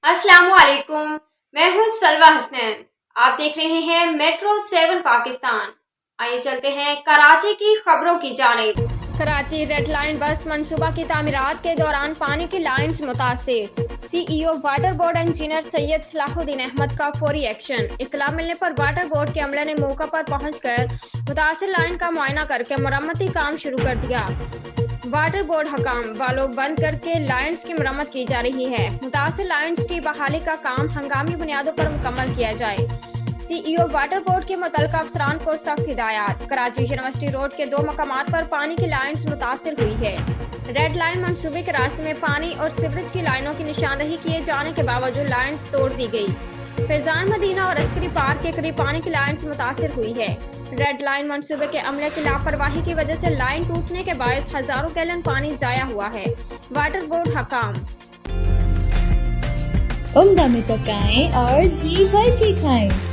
अस्सलाम वालेकुम, मैं हूँ सलवा हसनैन। आप देख रहे हैं मेट्रो 7 पाकिस्तान। आइए चलते हैं कराची की खबरों की जानिब। कराची रेड लाइन बस मंसूबा की तामीरात के दौरान पानी की लाइन्स मुतासिर। CEO water board engineer Syed Salahuddin Ahmed का फौरी एक्शन। इत्तला मिलने पर वाटर बोर्ड के अमले ने मौका पर पहुंचकर मुतासिर लाइन का मुआयना करके मरम्मती काम शुरू कर दिया। वाटर बोर्ड हकाम वालों बंद करके लाइन्स की मरम्मत की जा रही है। मुतासिर लाइन्स की बहाली का काम हंगामी बुनियादों पर मुकम्मल किया जाए। CEO वाटर बोर्ड के मुतल्लिका अफसरान को सख्त हिदायत। कराची यूनिवर्सिटी रोड के 2 मकामात पर पानी की लाइन्स मुतासिर हुई है। रेड लाइन मंसूबे के रास्ते में पानी और सीवरेज की लाइनों की निशानदही किए जाने के बावजूद लाइन्स तोड़ दी गई। फैजान मदीना और अस्करी पार्क के करीब पानी की लाइन्स मुतासिर हुई है। रेड लाइन मंसूबे के अमले की लापरवाही की वजह से लाइन टूटने के बायस हजारों गैलन पानी जाया हुआ है। वाटर बोर्ड हकाम उम्दा में पकाएं और जी भर के खाएं।